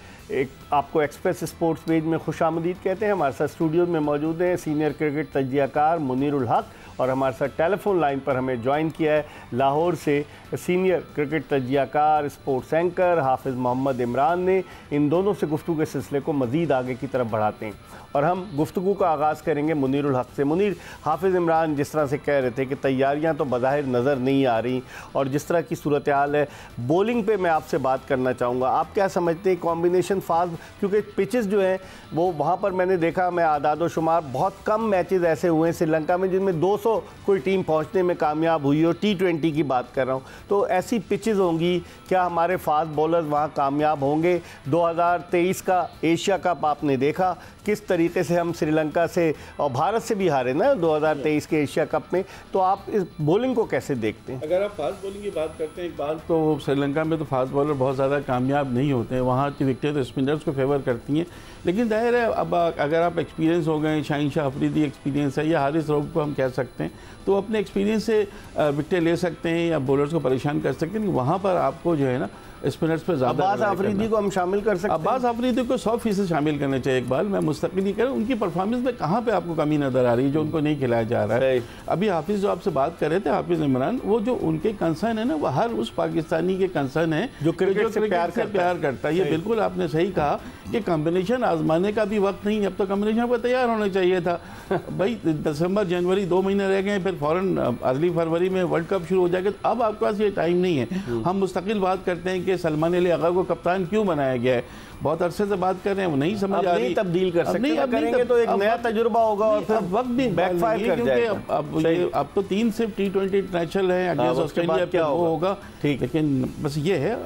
आपको एक्सप्रेस स्पोर्ट्स पेज में खुशामदीद कहते हैं। हमारे साथ स्टूडियो में मौजूद हैं सीनियर क्रिकेट तजज़ियाकार मुनीर उल हक, और हमारे साथ टेलीफोन लाइन पर हमें ज्वाइन किया है लाहौर से सीनियर क्रिकेट तजज़ियाकार, स्पोर्ट्स एंकर हाफिज़ मोहम्मद इमरान ने। इन दोनों से गुफ्तगू के सिलसिले को मज़ीद आगे की तरफ बढ़ाते हैं, और हम गुफ्तगू का आगाज़ करेंगे मुनीर उल हक से। मुनीर, हाफिज़ इमरान जिस तरह से कह रहे थे कि तैयारियां तो बज़ाहिर नज़र नहीं आ रही, और जिस तरह की सूरत हाल है, बॉलिंग पे मैं आपसे बात करना चाहूँगा। आप क्या समझते हैं कॉम्बिनेशन फास्ट, क्योंकि पिचेस जो हैं वो वहाँ पर मैंने देखा, मैं आदादो शुमार, बहुत कम मैचेस ऐसे हुए हैं श्रीलंका में जिनमें 200 कोई टीम पहुँचने में कामयाब हुई हो। T20 की बात कर रहा हूँ, तो ऐसी पिचेस होंगी, क्या हमारे फास्ट बॉलर्स वहाँ कामयाब होंगे? 2023 का एशिया कप आपने देखा किस तरीके से हम श्रीलंका से और भारत से भी हारे ना 2023 के एशिया कप में, तो आप इस बॉलिंग को कैसे देखते हैं? अगर आप फास्ट बॉलिंग की बात करते हैं, एक बात तो श्रीलंका में तो फास्ट बॉलर बहुत ज़्यादा कामयाब नहीं होते हैं, वहाँ की विकेटें तो स्पिनर्स को फेवर करती हैं। लेकिन जाहिर है अब अगर आप एक्सपीरियंस हो गए, शाहीन शाह अफरीदी एक्सपीरियंस है, या हारिस रऊफ को हम कह सकते हैं, तो अपने एक्सपीरियंस से विकेटें ले सकते हैं या बॉलर्स को परेशान कर सकते हैं। वहाँ पर आपको जो है ना स्पिनर्स पे ज़्यादा। अब्बास आफरीदी को हम शामिल कर सकते हैं? अब्बास आफरीदी को 100% शामिल करने चाहिए इकबाल। मैं मुस्तकिल ही करें, उनकी परफॉर्मेंस में कहाँ पे आपको कमी नज़र आ रही है जो उनको नहीं खिलाया जा रहा है। अभी हाफिज़ जो आपसे बात कर रहे थे, हाफिज़ इमरान, वो जो उनके कंसर्न है ना, वो हर उस पाकिस्तानी के कंसर्न है जो क्रिकेट से प्यार करता है। ये बिल्कुल आपने सही कहा कि कॉम्बिनेशन आजमाने का भी वक्त नहीं, अब तो कॉम्बिनेशन पर तैयार होना चाहिए था भाई। दिसंबर जनवरी 2 महीने रह गए, फिर फौरन अगली फरवरी में वर्ल्ड कप शुरू हो जाएगा। तो अब आपके पास ये टाइम नहीं है। हम मुस्तकिल बात करते हैं कि सलमान अली आगा को कप्तान क्यों बनाया गया है, बहुत अरसे से बात कर रहे हैं, वो नहीं समझ आ रही। तब्दील कर सकते हैं, करेंगे तो एक नया तजुर्बा होगा और फिर वक्त भी बैकफायर कर जाएगा। अब तो 3 सिर्फ T20 इंटरनेशनल है, अगेंस्ट ऑस्ट्रेलिया क्या होगा, ठीक। लेकिन बस ये है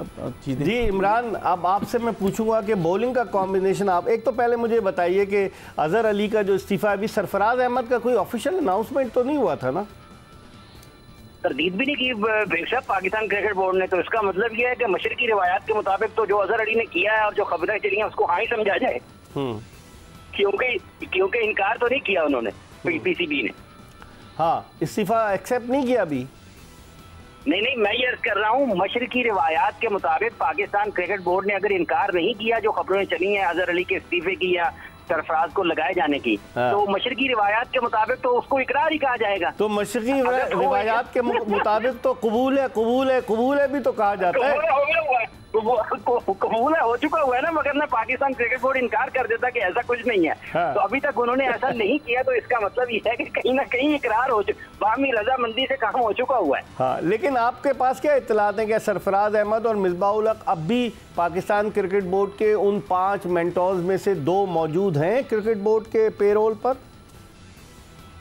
चीजें। जी इमरान, अब आपसे मैं पूछूंगा कि बॉलिंग का कॉम्बिनेशन, आप एक तो पहले मुझे बताइए कि अजहर अली का जो इस्तीफा, अभी सरफराज अहमद का कोई ऑफिशियल अनाउंसमेंट तो नहीं हुआ था ना? तरदीद भी नहीं की बेशक पाकिस्तान क्रिकेट बोर्ड ने, तो इसका मतलब यह है कि मशरकी रिवायात के मुताबिक तो जो अजहर अली ने किया है और जो खबरें चली हैं उसको हाँ ही समझा जाए, क्योंकि इनकार तो नहीं किया उन्होंने पीसीबी ने। हाँ, इस्तीफा एक्सेप्ट नहीं किया अभी। नहीं, मैं ये अर्ज कर रहा हूँ, मशरकी रिवायात के मुताबिक पाकिस्तान क्रिकेट बोर्ड ने अगर इनकार नहीं किया जो खबरें चली हैं अजहर अली के इस्तीफे की या सरफराज को लगाए जाने की, तो मशरकी रिवायात के मुताबिक तो उसको इकरार ही कहा जाएगा। तो मशरकी रिवायात के मुताबिक तो कबूल है भी तो कहा जाता है। कबूल हो चुका हुआ है ना, मगर ना पाकिस्तान क्रिकेट बोर्ड इनकार कर देता कि ऐसा कुछ नहीं है। तो अभी तक उन्होंने ऐसा नहीं किया, तो इसका मतलब ये है कि कहीं ना कहीं इकरार हो चुका, बामी रजामंदी से काम हो चुका हुआ है। हाँ, लेकिन आपके पास क्या इत्तलात हैं कि सरफराज अहमद और मिसबाह-उल हक अब भी पाकिस्तान क्रिकेट बोर्ड के उन 5 मेंटोर्स में से 2 मौजूद हैं क्रिकेट बोर्ड के पेरोल पर?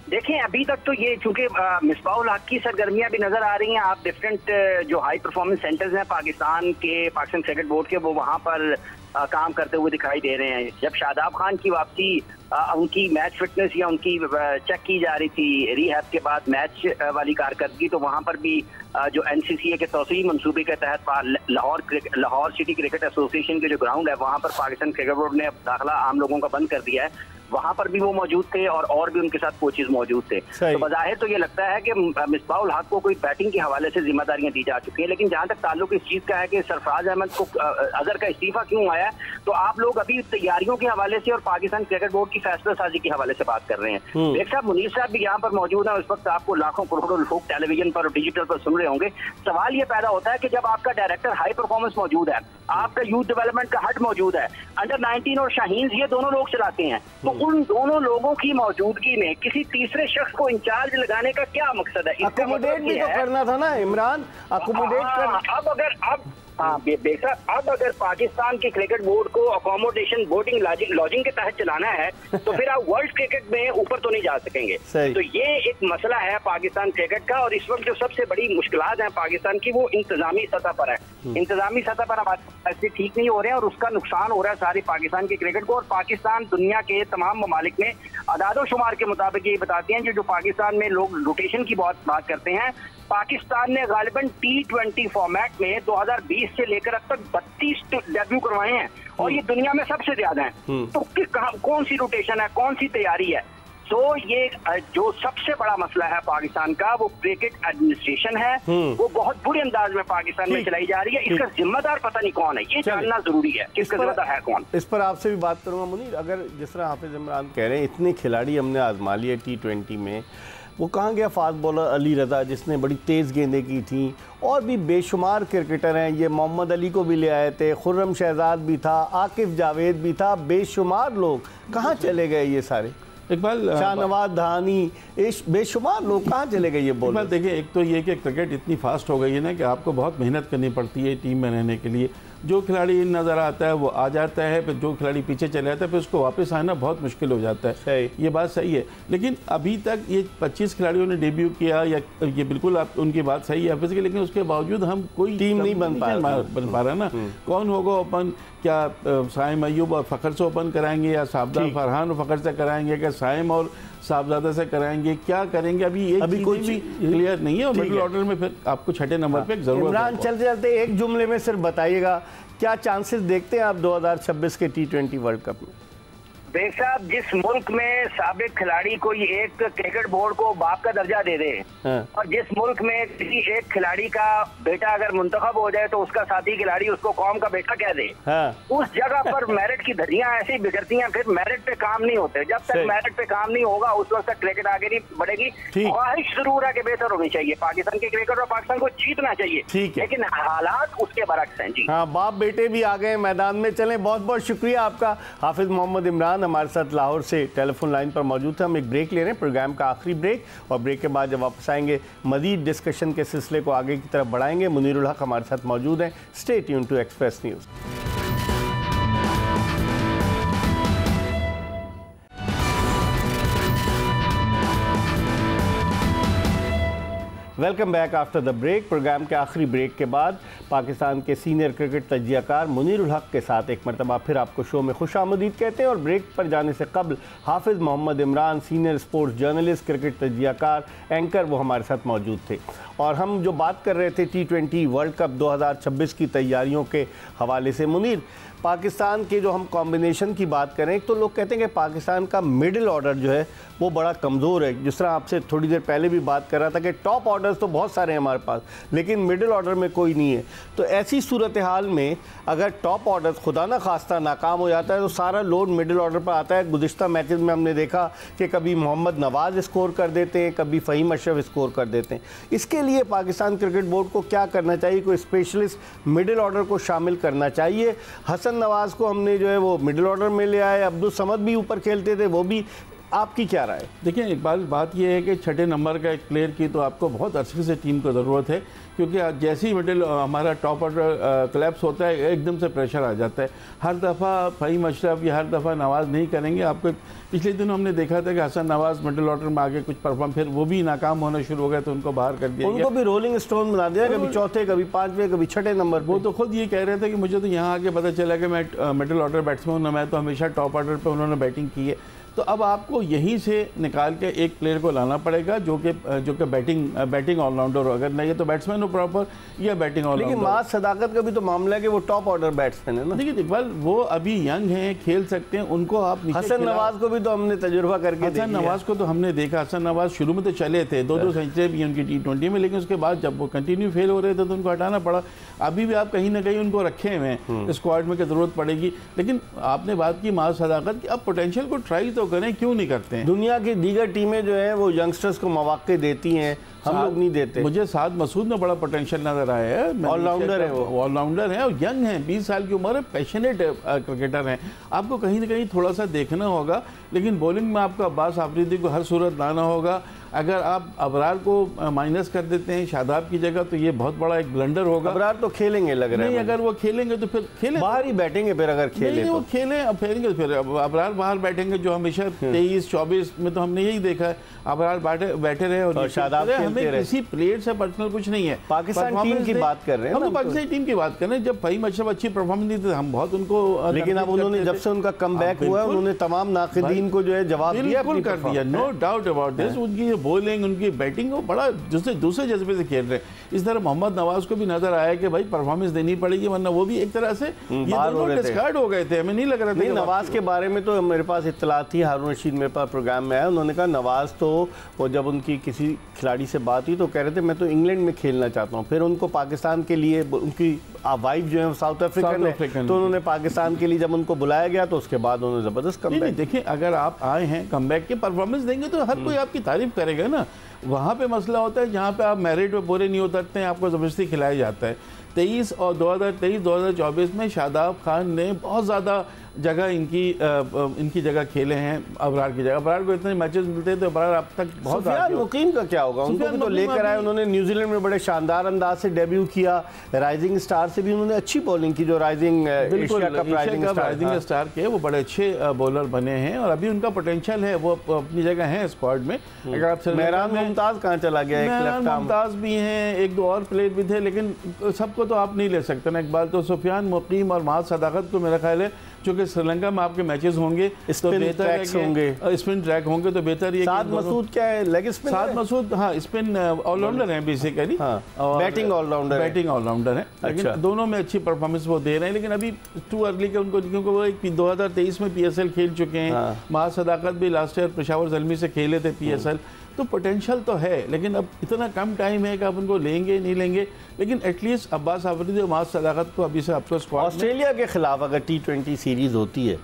देखें, अभी तक तो ये चूंकि मिसबाह-उल हक की सरगर्मियां भी नजर आ रही हैं, आप डिफरेंट जो हाई परफॉर्मेंस सेंटर्स हैं पाकिस्तान क्रिकेट बोर्ड के, वो वहां पर काम करते हुए दिखाई दे रहे हैं। जब शादाब खान की वापसी, उनकी मैच फिटनेस या उनकी चेक की जा रही थी रिहैब के बाद मैच वाली कारकर्दगी, तो वहां पर भी जो NCCA के तौसीई मंसूबे के तहत लाहौर सिटी क्रिकेट एसोसिएशन के जो ग्राउंड है वहां पर पाकिस्तान क्रिकेट बोर्ड ने दाखिला आम लोगों का बंद कर दिया है, वहां पर भी वो मौजूद थे और भी उनके साथ कोचेज मौजूद थे। तो बज़ाहिर तो ये लगता है कि मिसबाह-उल हक को कोई बैटिंग के हवाले से जिम्मेदारियां दी जा चुकी है। लेकिन जहां तक ताल्लुक इस चीज का है कि सरफराज अहमद को अजहर का इस्तीफा क्यों आया, तो आप लोग अभी तैयारियों के हवाले से और पाकिस्तान क्रिकेट बोर्ड की फैसला साजी के हवाले से बात कर रहे हैं। एक साहब मुनीर साहब भी यहाँ पर मौजूद है, उस वक्त आपको लाखों करोड़ों लोग टेलीविजन पर और डिजिटल पर सुन रहे होंगे। सवाल ये पैदा होता है कि जब आपका डायरेक्टर हाई परफॉर्मेंस मौजूद है, आपका यूथ डेवलपमेंट का हेड मौजूद है, अंडर 19 और शाहीन ये दोनों लोग चलाते हैं, तो उन दोनों लोगों की मौजूदगी में किसी तीसरे शख्स को इंचार्ज लगाने का क्या मकसद है? अकोमोडेट भी तो करना था ना इमरान, अकोमोडेट कर। बेशक अब अगर पाकिस्तान के क्रिकेट बोर्ड को अकोमोडेशन बोर्डिंग लॉजिंग के तहत चलाना है तो फिर आप वर्ल्ड क्रिकेट में ऊपर तो नहीं जा सकेंगे। तो ये एक मसला है पाकिस्तान क्रिकेट का, और इस वक्त जो सबसे बड़ी मुश्किलात हैं पाकिस्तान की वो इंतजामी सतह पर है। इंतजामी सतह पर हमारे ऐसे ठीक नहीं हो रहे हैं और उसका नुकसान हो रहा है सारी पाकिस्तान के क्रिकेट को। और पाकिस्तान दुनिया के तमाम ममालिक में अदादो शुमार के मुताबिक ये बताते हैं जो पाकिस्तान में लोग रोटेशन की बात करते हैं, पाकिस्तान ने गालिबन T20 फॉर्मेट में 2020 से लेकर अब तक 32 डेब्यू करवाए हैं और ये दुनिया में सबसे ज्यादा हैं। तो कौन सी रोटेशन है, कौन सी तैयारी है? तो ये जो सबसे बड़ा मसला है पाकिस्तान का वो क्रिकेट एडमिनिस्ट्रेशन है, वो बहुत बुरे अंदाज में पाकिस्तान में चलाई जा रही है। इसका जिम्मेदार पता नहीं कौन है, ये जानना जरूरी है किसका जिम्मेदार है कौन। इस पर आपसे भी बात करूंगा मुनीर। अगर जिस तरह हाफिज इमरान कह रहे हैं इतने खिलाड़ी हमने आजमा लिए T20 में, वो कहाँ गया फास्ट बॉलर अली रज़ा जिसने बड़ी तेज़ गेंदें की थी, और भी बेशुमार क्रिकेटर हैं। ये मोहम्मद अली को भी ले आए थे, खुर्रम शहजाद भी था, आकिफ जावेद भी था, बेशुमार लोग कहाँ चले गए ये सारे? इकबाल, शाहनवाज धानी, बेशुमार लोग कहाँ चले गए ये बॉलर? देखिए, एक तो ये कि क्रिकेट इतनी फास्ट हो गई है ना कि आपको बहुत मेहनत करनी पड़ती है टीम में रहने के लिए। जो खिलाड़ी नज़र आता है वो आ जाता है, फिर जो खिलाड़ी पीछे चले जाता है फिर उसको वापस आना बहुत मुश्किल हो जाता है। ये बात सही है, लेकिन अभी तक ये 25 खिलाड़ियों ने डेब्यू किया, या ये बिल्कुल आप उनकी बात सही है, लेकिन उसके बावजूद हम कोई टीम नहीं बन पा रहा ना। कौन होगा ओपन? क्या साइम अयूब और फ़खर से ओपन कराएंगे, या साबदार फरहान और फ़खर से कराएंगे, क्या साइम और साहबजादा से कराएंगे, क्या करेंगे? अभी कोई भी क्लियर नहीं है। और मिडिल ऑर्डर में फिर आपको 6ठे नंबर पे जरूरत है। इमरान, चलते चलते एक जुमले में सिर्फ बताइएगा क्या चांसेस देखते हैं आप 2026 के T20 वर्ल्ड कप में? बेग साहब, जिस मुल्क में साबिक खिलाड़ी कोई एक क्रिकेट बोर्ड को बाप का दर्जा दे दे, और जिस मुल्क में किसी एक खिलाड़ी का बेटा अगर मुंतखब हो जाए तो उसका साथी खिलाड़ी उसको कौम का बेटा कह दे, उस जगह पर मेरिट की धज्जियां ऐसे ही बिखरती हैं। फिर मेरिट पे काम नहीं होते। जब तक मेरिट पे काम नहीं होगा उस वक्त तक क्रिकेट आगे नहीं बढ़ेगी। ख्वाहिश जरूर है कि बेहतर होनी चाहिए पाकिस्तान के क्रिकेट, और पाकिस्तान को जीतना चाहिए, लेकिन हालात उसके बरक्स हैं जी। हाँ, बाप बेटे भी आ गए मैदान में। चलें, बहुत बहुत शुक्रिया आपका। हाफिज मोहम्मद इमरान हमारे साथ लाहौर से टेलीफोन लाइन पर मौजूद थे। हम एक ब्रेक ले रहे हैं, प्रोग्राम का आखिरी ब्रेक, और ब्रेक के बाद जब वापस आएंगे मजीद डिस्कशन के सिलसिले को आगे की तरफ बढ़ाएंगे। मुनीरुल हक हमारे साथ मौजूद हैं। Stay tune to Express news. Welcome back after the break. Program के आखिरी ब्रेक के बाद पाकिस्तान के सीनियर क्रिकेट तज्जियाकार मुनीरुल हक के साथ एक मरतबा फिर आपको शो में खुशामदीद कहते हैं। और ब्रेक पर जाने से कबल Hafiz Mohammad Imran, senior sports journalist, cricket तज्जियाकार, एंकर, वो हमारे साथ मौजूद थे। और हम जो बात कर रहे थे T20 वर्ल्ड कप 2026 की तैयारियों के हवाले से, मुनीर, पाकिस्तान के जो हम कॉम्बिनेशन की बात करें तो लोग कहते हैं कि पाकिस्तान का मिडिल ऑर्डर जो है वो बड़ा कमज़ोर है। जिस तरह आपसे थोड़ी देर पहले भी बात कर रहा था कि टॉप ऑर्डर्स तो बहुत सारे हैं हमारे पास, लेकिन मिडिल ऑर्डर में कोई नहीं है। तो ऐसी सूरत हाल में अगर टॉप ऑर्डर खुदा ना खास्ता नाकाम हो जाता है तो सारा लोड मिडिल ऑर्डर पर आता है। गुज़िश्ता मैचेस में हमने देखा कि कभी मोहम्मद नवाज़ स्कोर कर देते हैं, कभी फ़हीम अशरफ स्कोर कर देते हैं। इसके लिए पाकिस्तान क्रिकेट बोर्ड को क्या करना चाहिए? कोई स्पेशलिस्ट मिडिल ऑर्डर को शामिल करना चाहिए। हसन नवाज़ को हमने जो है वो मिडिल ऑर्डर में ले आए, अब्दुल समद भी ऊपर खेलते थे, वो भी। आपकी क्या राय? देखिए, इकबाल, बात यह है कि छठे नंबर का एक प्लेयर की तो आपको बहुत अरसे से टीम को ज़रूरत है, क्योंकि जैसे ही मिडिल हमारा टॉप ऑर्डर क्लैप्स होता है एकदम से प्रेशर आ जाता है। हर दफ़ा फ़हीम अशरफ या हर दफ़ा नवाज़ नहीं करेंगे। आपको पिछले दिनों हमने देखा था कि हसन नवाज़ मिडिल ऑर्डर में आगे कुछ परफॉर्म, फिर वो भी नाकाम होना शुरू हो गया तो उनको बाहर कर दिया। उनको भी रोलिंग स्टोन बना दिया, कभी चौथे, कभी पाँचवें, कभी छठे नंबर। वो तो खुद ये कह रहे थे कि मुझे तो यहाँ आके पता चला कि मैं मिडिल ऑर्डर बैट्समैन हूँ, मैं तो हमेशा टॉप ऑर्डर पर उन्होंने बैटिंग की है। तो अब आपको यहीं से निकाल के एक प्लेयर को लाना पड़ेगा जो कि बैटिंग ऑलराउंडर हो। अगर नहीं है तो बैट्समैन हो प्रॉपर, या बैटिंग ऑलराउंडर। लेकिन मास सदाकत का भी तो मामला है कि वो टॉप ऑर्डर बैट्समैन है ना। देखिए इकबाल, वो अभी यंग हैं, खेल सकते हैं, उनको आप हसन नवाज को भी तो हमने तजुर्बा करके हसन नवाज को तो हमने देखा। हसन नवाज शुरू में तो चले थे, 2-2 सेंचुरी भी उनकी T20 में, लेकिन उसके बाद जब वो कंटिन्यू फेल हो रहे थे तो उनको हटाना पड़ा। अभी भी आप कहीं ना कहीं उनको रखे हुए हैं स्क्वाड में, की ज़रूरत पड़ेगी। लेकिन आपने बात की मास सदाकत की, अब पोटेंशियल को ट्राई तो करें, क्यों नहीं करते हैं? दुनिया की दीगर टीमें जो है वो यंगस्टर्स को मौके देती हैं, हम लोग नहीं देते। मुझे साद मसूद में बड़ा पोटेंशियल नजर आया है। ऑलराउंडर है, वो ऑलराउंडर है और यंग है, 20 साल की उम्र है, पैशनेट क्रिकेटर हैं। आपको कहीं ना कहीं थोड़ा सा देखना होगा, लेकिन बॉलिंग में आपको अब्बास आफरीदी को हर सूरत लाना होगा। अगर आप अबरार को माइनस कर देते हैं शादाब की जगह तो ये बहुत बड़ा एक ब्लंडर होगा। अबरार तो खेलेंगे लग रहा है। नहीं, अगर वो खेलेंगे तो फिर खेलें, बाहर ही बैठेंगे। फिर अगर खेले तो वो खेलें, अब खेलेंगे फिर अबरार बाहर बैठेंगे, जो हमेशा 23-24 में तो हमने यही देखा है, अबरार बैठे रहे और शादाब खेलते रहे। किसी प्लेयर से पर्सनल कुछ नहीं है। पाकिस्तान टीम की बात कर रहे हैं, हम तो पाकिस्तान टीम की बात कर रहे हैं। जब फ़हीम अशरफ अच्छी परफॉर्मेंस नहीं थे हम बहुत उनको, लेकिन अब उन्होंने जब से उनका कम बैक हुआ है उन्होंने तमाम नाक़िदीन को जो है जवाब दिया, बिल्कुल कर दिया, नो डाउट अबाउट दिस। उनकी बॉलिंग, उनकी बैटिंग वो बड़ा दूसरे जज्बे से खेल रहे हैं। इस तरह मोहम्मद नवाज को भी नजर आया कि भाई परफॉर्मेंस देनी पड़ेगी, वरना वो भी एक तरह से डिस्कार्ड हो गए थे। हमें नहीं लग रहा था। नवाज के बारे में तो मेरे पास इत्तला थी, हारून रशीद मेरे पास प्रोग्राम में आया, उन्होंने कहा नवाज तो वो जब उनकी किसी खिलाड़ी से बात हुई तो कह रहे थे मैं तो इंग्लैंड में खेलना चाहता हूँ। फिर उनको पाकिस्तान के लिए, उनकी वाइफ जो है साउथ अफ्रीकन है, तो उन्होंने पाकिस्तान के लिए जब उनको बुलाया गया तो उसके बाद उन्होंने ज़बरदस्त कमबैक। देखिए, अगर आप आए हैं कमबैक के परफॉर्मेंस देंगे तो हर कोई आपकी तारीफ करेगा ना। वहाँ पे मसला होता है जहाँ पे आप मेरिट पे पूरे नहीं उतरते हैं, आपको ज़बरदस्ती खिलाया जाता है। 23 और 2023-2024 में शादाब खान ने बहुत ज़्यादा जगह इनकी जगह खेले हैं अबरार की जगह। अबरार को इतने मैचेस मिलते हैं तो अबरार अब तक बहुत। सुफियान मुकीम का क्या होगा? उनको भी तो लेकर आए, उन्होंने न्यूजीलैंड में बड़े शानदार अंदाज से डेब्यू किया, राइजिंग स्टार से भी उन्होंने अच्छी बॉलिंग की, जो राइजिंग राइजिंग स्टार के वो बड़े अच्छे बॉलर बने हैं और अभी उनका पोटेंशियल है, वो अपनी जगह है स्क्वाड में। अगर आप मेहरान मुमताज़ कहाँ चला गया? एक लेफ्ट आर्म मुमताज़ भी हैं, एक दो और प्लेयर भी थे, लेकिन सबको तो आप नहीं ले सकते ना इकबाल। तो सुफियान मुकीम और महज सदाकत को मेरा ख्याल है, चूँकि श्रीलंका में आपके मैचेस होंगे तो बेहतर है कि स्पिन ट्रैक होंगे तो बेहतर ये। साद मसूद क्या है, लेग स्पिन? साद मसूद हाँ स्पिन ऑलराउंडर हैं बेसिकली, बैटिंग ऑलराउंडर है, लेकिन दोनों में अच्छी परफॉर्मेंस वो दे रहे हैं। लेकिन अभी टू अर्ली के उनको, क्योंकि वो 2023 में PSL खेल चुके हैं। महज सदाकत भी लास्ट ईयर पेशावर ज़ल्मी से खेले थे PSL, तो पोटेंशियल तो है, लेकिन अब इतना कम टाइम है कि आप उनको लेंगे नहीं लेंगे। लेकिन एटलीस्ट अब्बास आफरीदी और महज सदाकत को अभी से आपको स्क्वाड। ऑस्ट्रेलिया के खिलाफ अगर T20 सीरीज़ होती है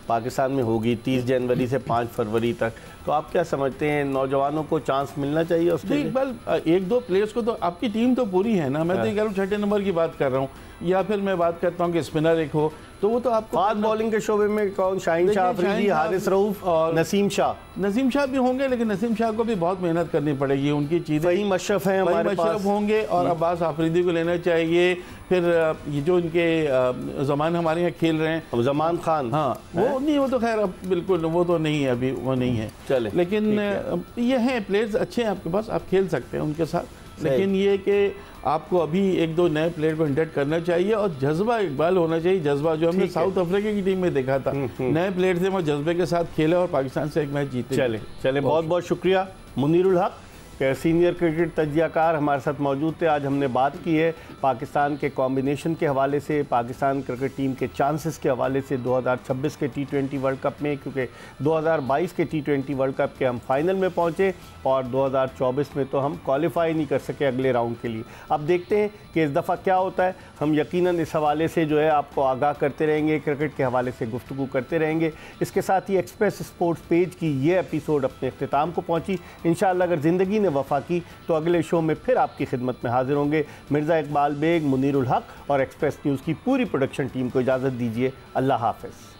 पाकिस्तान में, होगी 30 जनवरी से 5 फरवरी तक, तो आप क्या समझते हैं नौजवानों को चांस मिलना चाहिए ऑस्ट्रेलिया? इकबाल एक दो प्लेयर्स को तो, आपकी टीम तो पूरी है ना, मैं तो ये कह रहा हूँ छठे नंबर की बात कर रहा हूँ, या फिर मैं बात करता हूँ कि स्पिनर एक हो, तो वो तो आपको फास्ट बॉलिंग के शोबे में कौन? शाहीन शाह अफरीदी, हारिस रऊफ और नसीम शाह भी होंगे, लेकिन नसीम शाह को भी बहुत मेहनत करनी पड़ेगी, उनकी चीज़ें। फ़हीम अशरफ हैं हमारे पास होंगे, और अब्बास आफरीदी को लेना चाहिए। फिर ये जो इनके ज़मान हमारे यहाँ खेल रहे हैं, ज़मान खान, हाँ वो नहीं, वो तो खैर अब बिल्कुल वो तो नहीं है, अभी वो नहीं है। चले, लेकिन ये हैं प्लेयर्स अच्छे हैं आपके पास, आप खेल सकते हैं उनके साथ। लेकिन ये कि आपको अभी एक दो नए प्लेयर को इंटेक्ट करना चाहिए, और जज्बा इकबाल होना चाहिए, जज्बा जो हमने साउथ अफ्रीका की टीम में देखा था। नए प्लेयर थे, वो जज्बे के साथ खेले और पाकिस्तान से एक मैच जीते। चले बहुत बहुत शुक्रिया। मुनीरुल हक सीनियर क्रिकेट तज्जियाकार हमारे साथ मौजूद थे। आज हमने बात की है पाकिस्तान के कॉम्बिनेशन के हवाले से, पाकिस्तान क्रिकेट टीम के चांसेस के हवाले से 2026 के T20 वर्ल्ड कप में, क्योंकि 2022 के T20 वर्ल्ड कप के हम फाइनल में पहुंचे और 2024 में तो हम क्वालिफाई नहीं कर सके अगले राउंड के लिए। अब देखते हैं कि इस दफ़ा क्या होता है। हम यकीनन इस हवाले से जो है आपको आगाह करते रहेंगे, क्रिकेट के हवाले से गुफ्तगू करते रहेंगे। इसके साथ ही एक्सप्रेस स्पोर्ट्स पेज की ये एपिसोड अपने इख्तिताम को पहुँची। इंशाअल्लाह अगर ज़िंदगी ने वफ़ा की तो अगले शो में फिर आपकी खिदमत में हाजिर होंगे। मिर्ज़ा इकबाल बेग, मुनीरुल हक और एक्सप्रेस न्यूज़ की पूरी प्रोडक्शन टीम को इजाज़त दीजिए। अल्लाह हाफ़िज़।